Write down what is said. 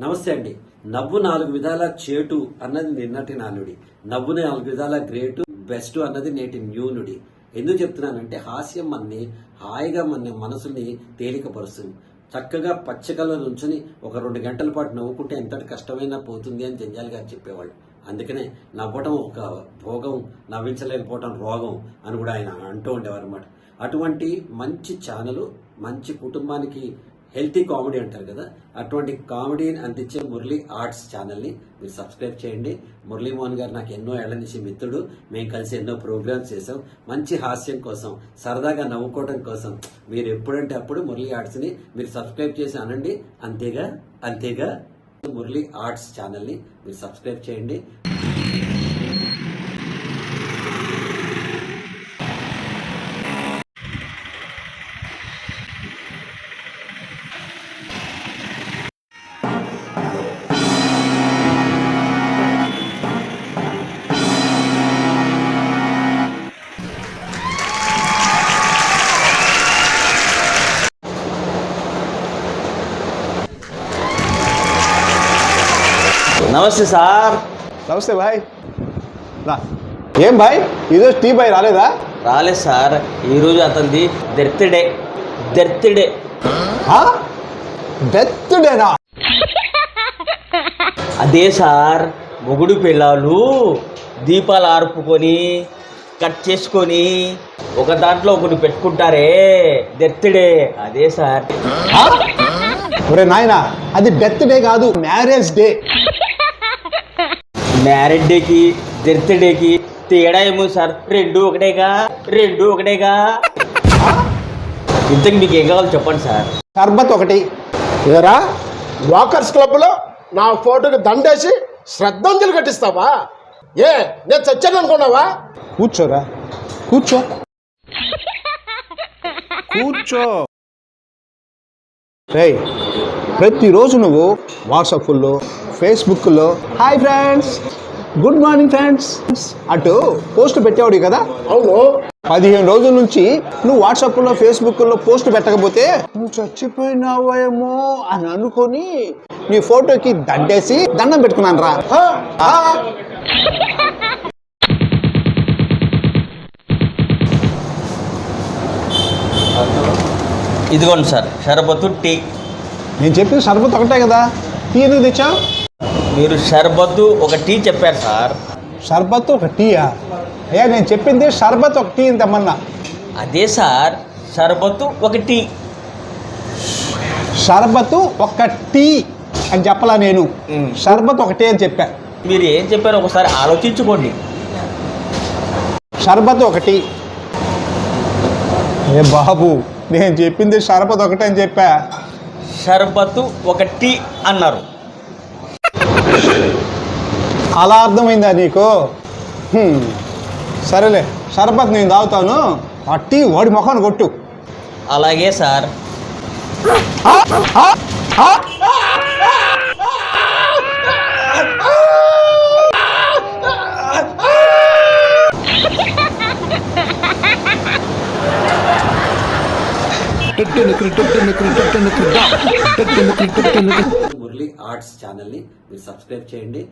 నమస్తే అండి. నవ్వు 4 విధాల చేటు అన్నది నిన్నటి నానుడి, నవ్వు 4 విధాల గ్రేటు బెస్ట్ అన్నది నేటి న్యూనుడి. ఎందుకు చెప్తున్నానంటే హాస్యం మనని హాయిగా మన మనసుని తేలికపరుస్తుంది. చక్కగా పచ్చకల్లో నుంచుని ఒక 2 గంటల పాటు నవ్వుకుంటే ఎంతటి కష్టమైనా పోతుంది అని జంజాల్ గారు చెప్పేవాళ్ళు. అందుకనే నవ్వటం ఒక భోగం, నవ్వించలేకపోవటం రోగం అని కూడా ఆయన అంటూ ఉండేవారు అన్నమాట. అటువంటి మంచి ఛానల్, మంచి కుటుంబానికి హెల్తీ కామెడీ అంటారు కదా, అటువంటి కామెడీని అందించే మురళీ ఆర్ట్స్ ఛానల్ని మీరు సబ్స్క్రైబ్ చేయండి. మురళీమోహన్ గారు నాకు ఎన్నో ఏళ్ల నుంచి మిత్రుడు. మేము కలిసి ఎన్నో ప్రోగ్రామ్స్ చేసాం. మంచి హాస్యం కోసం, సరదాగా నవ్వుకోవడం కోసం మీరు ఎప్పుడంటే అప్పుడు మురళీ ఆర్ట్స్ని మీరు సబ్స్క్రైబ్ చేసి అనండి. అంతేగా మురళీ ఆర్ట్స్ ఛానల్ని మీరు సబ్స్క్రైబ్ చేయండి. నమస్తే సార్. నమస్తే భాయ్. రా. ఏం భాయ్, ఈరోజు టీ భాయ్ రాలేదా? రాలేదు సార్, ఈరోజు అతనిది బర్త్డే. బర్త్డేనా? అదే సార్, మొగుడు పిల్లలు దీపాలు ఆర్పుకొని కట్ చేసుకొని ఒక దాంట్లో ఒకటి పెట్టుకుంటారే, బర్త్డే. అదే సార్. ఒరే నాయనా, అది బర్త్డే కాదు, మ్యారేజ్ డే. మ్యారేజ్ డేకి బర్త్డేకి తేడా ఏమో సార్? రెండు ఒకటేగా. ఇంతకు మీకు ఏం కావాలో చెప్పండి సార్. షర్బత్ ఒకటి. ఏరా, వాకర్స్ క్లబ్ లో నా ఫోటోకి దండేసి శ్రద్ధాంజలి కట్టిస్తావా? నేను చచ్చాను అనుకున్నావా? కూర్చోరా, కూర్చో. రేయ్, ప్రతిరోజు నువ్వు వాట్సాప్లో, ఫేస్బుక్లో hi friends, good morning friends అటు పోస్ట్ పెట్టేవాడు కదా. అవును. 15 రోజుల నుంచి నువ్వు వాట్సాప్లో, ఫేస్బుక్లో పోస్ట్ పెట్టకపోతే నువ్వు చచ్చిపోయినావేమో అని అనుకొని నీ ఫోటోకి దండేసి దండం పెట్టుకున్నాను రా. ఇదిగోండి సార్, షర్బతు టీ. నేను చెప్పింది షర్బత్ ఒకటే కదా, టీ ఎందుకు తెచ్చావు? మీరు షర్బతు ఒక టీ చెప్పారు సార్. షర్బత్ ఒక టీయా? నేను చెప్పింది షర్బత్ ఒక టీ తెమ్మన్నా. అదే సార్, షర్బతు ఒక టీ. షర్బత్ ఒక టీ అని చెప్పలా నేను, షర్బత్ ఒకటి అని చెప్పా. మీరు ఏం చెప్పారో ఒకసారి ఆలోచించుకోండి. షర్బత్ ఒకటి. ఏ బాబు, నేను చెప్పింది షర్బత్ ఒకటి అని చెప్పా. షర్బతు ఒక టీ అన్నారు. అలా అర్థమైందా నీకు? సరేలే, షర్బత్ నేను తాగుతాను, ఆ టీ వాడి మొఖాన్ని కొట్టు. అలాగే సార్. మురళీ ఆర్ట్స్ ఛానల్ని మీరు సబ్స్క్రైబ్ చేయండి.